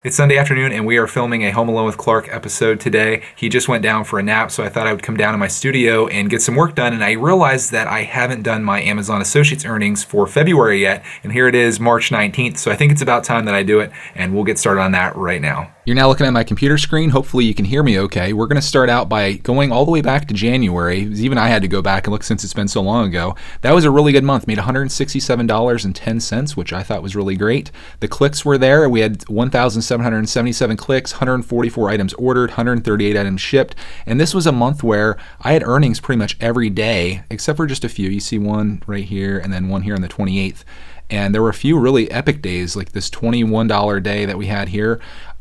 It's Sunday afternoon and we are filming a Home Alone with Clark episode today. He just went down for a nap, so I thought I would come down to my studio and get some work done, and I realized that I haven't done my Amazon Associates earnings for February yet, and here it is, March 19th, so I think it's about time that I do it, and we'll get started on that right now. You're now looking at my computer screen. Hopefully you can hear me okay. We're going to start out by going all the way back to January. Even I had to go back and look since it's been so long ago. That was a really good month. Made $167.10, which I thought was really great. The clicks were there. We had 1,777 clicks, 144 items ordered, 138 items shipped. And this was a month where I had earnings pretty much every day, except for just a few. You see one right here and then one here on the 28th. And there were a few really epic days, like this $21 day that we had here.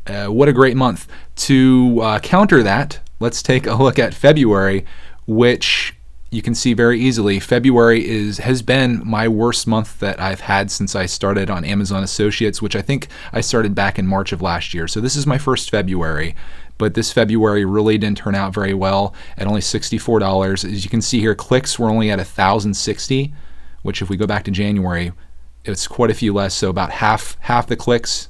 What a great month. To counter that, let's take a look at February, which you can see very easily. February has been my worst month that I've had since I started on Amazon Associates, which I think I started back in March of last year. So this is my first February, but this February really didn't turn out very well at only $64. As you can see here, clicks were only at 1,060, which if we go back to January, it's quite a few less, so about half the clicks.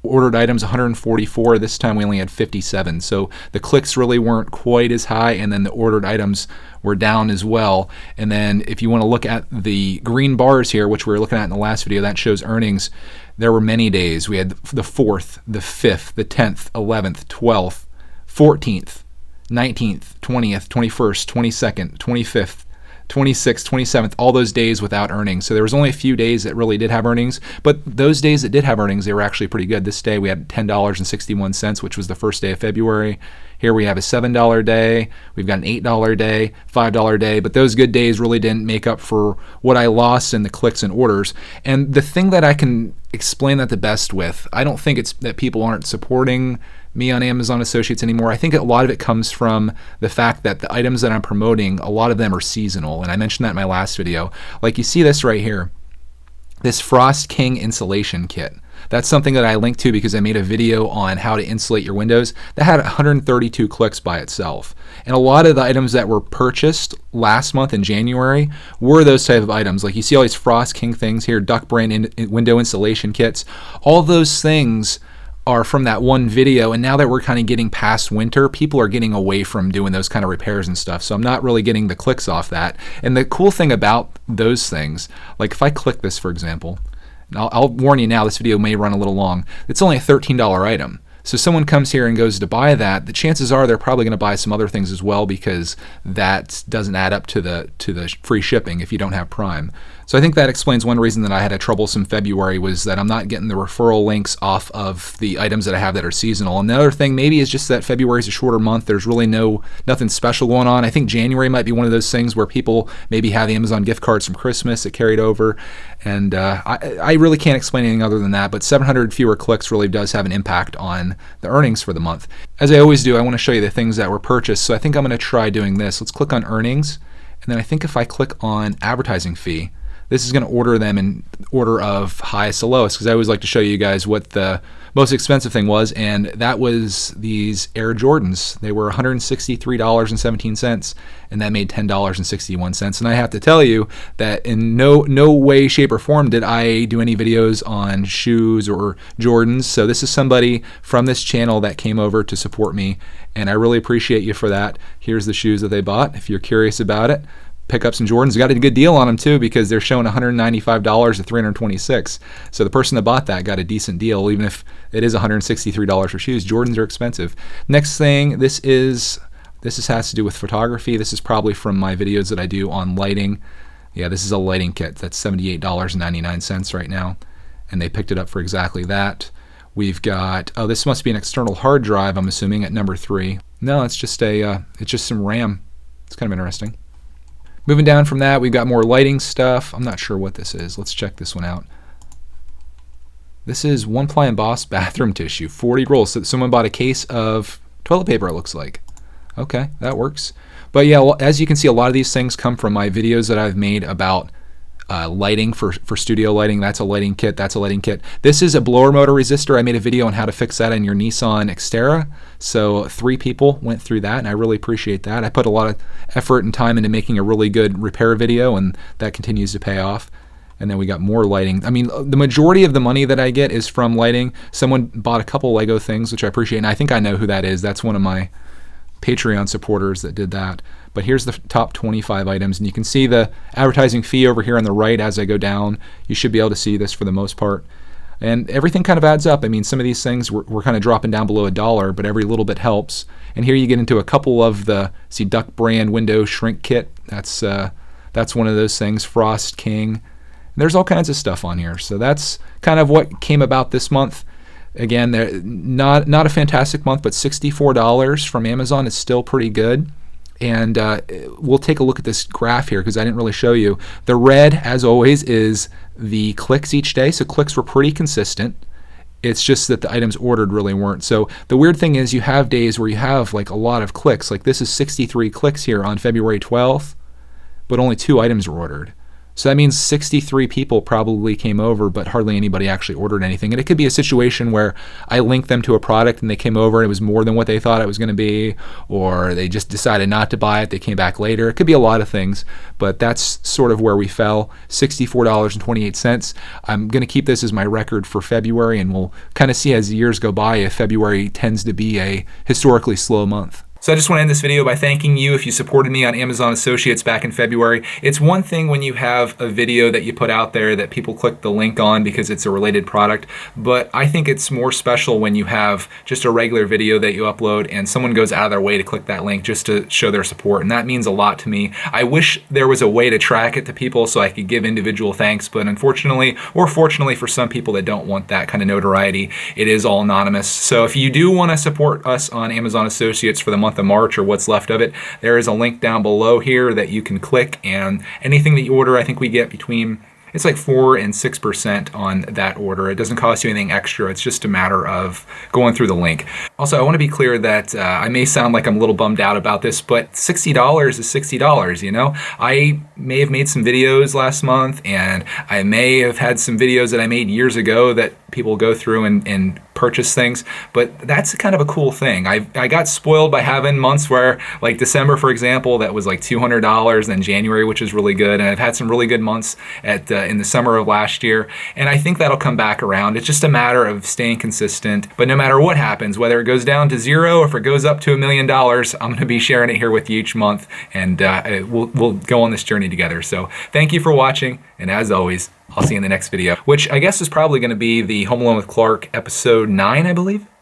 Ordered items 144. This time we only had 57. So the clicks really weren't quite as high, and then the ordered items were down as well. And then if you want to look at the green bars here, which we were looking at in the last video, that shows earnings. There were many days. We had the 4th, the 5th, the 10th, 11th, 12th, 14th, 19th, 20th, 21st, 22nd, 25th, 26th, 27th, all those days without earnings. So there was only a few days that really did have earnings, but those days that did have earnings, they were actually pretty good. This day we had $10.61, which was the first day of February. Here we have a $7 day, we've got an $8 day, $5 day, but those good days really didn't make up for what I lost in the clicks and orders. And the thing that I can explain that the best with, I don't think it's that people aren't supporting me on Amazon Associates anymore. I think a lot of it comes from the fact that the items that I'm promoting, a lot of them are seasonal, and I mentioned that in my last video. Like you see this right here, this Frost King insulation kit. That's something that I linked to because I made a video on how to insulate your windows. That had 132 clicks by itself. And a lot of the items that were purchased last month in January were those type of items. Like you see all these Frost King things here, duck brand window insulation kits. All those things are from that one video, and now that we're kind of getting past winter, people are getting away from doing those kind of repairs and stuff, so I'm not really getting the clicks off that. And the cool thing about those things, like if I click this for example, and I'll warn you now, this video may run a little long, it's only a $13 item. So someone comes here and goes to buy that, the chances are they're probably going to buy some other things as well, because that doesn't add up to the free shipping if you don't have Prime. So I think that explains one reason that I had a troublesome February, was that I'm not getting the referral links off of the items that I have that are seasonal. And the other thing maybe is just that February is a shorter month. There's really nothing special going on. I think January might be one of those things where people maybe have Amazon gift cards from Christmas that carried over. And I really can't explain anything other than that, but 700 fewer clicks really does have an impact on the earnings for the month. As I always do, I want to show you the things that were purchased, so I think I'm going to try doing this. Let's click on earnings, and then I think if I click on advertising fee, this is going to order them in order of highest to lowest, because I always like to show you guys what the most expensive thing was, and that was these Air Jordans. They were $163.17, and that made $10.61. And I have to tell you that in no way, shape, or form did I do any videos on shoes or Jordans. So this is somebody from this channel that came over to support me, and I really appreciate you for that. Here's the shoes that they bought. If you're curious about it, pick up some Jordans. Got a good deal on them too, because they're showing $195 to $326. So the person that bought that got a decent deal, even if it is $163 for shoes. Jordans are expensive. Next thing, this has to do with photography. This is probably from my videos that I do on lighting. Yeah, this is a lighting kit. That's $78.99 right now, and they picked it up for exactly that. We've got, oh, this must be an external hard drive, I'm assuming, at number 3. No, it's just some RAM. It's kind of interesting. Moving down from that, we've got more lighting stuff. I'm not sure what this is. Let's check this one out. This is One Ply and Boss bathroom tissue, 40 rolls. So someone bought a case of toilet paper, it looks like. Okay, that works. But yeah, as you can see, a lot of these things come from my videos that I've made about lighting for studio lighting. That's a lighting kit. That's a lighting kit. This is a blower motor resistor. I made a video on how to fix that in your Nissan Xterra. So 3 people went through that, and I really appreciate that. I put a lot of effort and time into making a really good repair video, and that continues to pay off. And then we got more lighting. I mean, the majority of the money that I get is from lighting. Someone bought a couple Lego things, which I appreciate, and I think I know who that is. That's one of my Patreon supporters that did that. But here's the top 25 items, and you can see the advertising fee over here on the right as I go down. You should be able to see this for the most part. And everything kind of adds up. I mean, some of these things we're kind of dropping down below $1, but every little bit helps. And here you get into a couple of the, see, Duck Brand window shrink kit. That's one of those things. Frost King. There's all kinds of stuff on here. So that's kind of what came about this month. Again, not a fantastic month, but $64 from Amazon is still pretty good. And we'll take a look at this graph here because I didn't really show you. The red, as always, is the clicks each day. So clicks were pretty consistent. It's just that the items ordered really weren't. So the weird thing is you have days where you have like a lot of clicks. Like this is 63 clicks here on February 12th, but only 2 items were ordered. So that means 63 people probably came over, but hardly anybody actually ordered anything. And it could be a situation where I linked them to a product and they came over and it was more than what they thought it was going to be, or they just decided not to buy it. They came back later. It could be a lot of things, but that's sort of where we fell, $64.28. I'm going to keep this as my record for February, and we'll kind of see as the years go by if February tends to be a historically slow month. So I just want to end this video by thanking you if you supported me on Amazon Associates back in February. It's one thing when you have a video that you put out there that people click the link on because it's a related product, but I think it's more special when you have just a regular video that you upload and someone goes out of their way to click that link just to show their support, and that means a lot to me. I wish there was a way to track it to people so I could give individual thanks, but unfortunately, or fortunately for some people that don't want that kind of notoriety, it is all anonymous. So if you do want to support us on Amazon Associates for the month of March or what's left of it, there is a link down below here that you can click, and anything that you order, I think we get between, it's like 4 and 6% on that order. It doesn't cost you anything extra. It's just a matter of going through the link. Also, I want to be clear that I may sound like I'm a little bummed out about this, but $60 is $60, you know? I may have made some videos last month, and I may have had some videos that I made years ago that people go through and purchase things, but that's kind of a cool thing. I got spoiled by having months where, like December, for example, that was like $200, then January, which is really good, and I've had some really good months in the summer of last year, and I think that'll come back around. It's just a matter of staying consistent, but no matter what happens, whether it goes down to 0 or if it goes up to $1 million, I'm going to be sharing it here with you each month, and we'll go on this journey together. So thank you for watching, and as always, I'll see you in the next video, which I guess is probably going to be the Home Alone with Clark episode 9, I believe.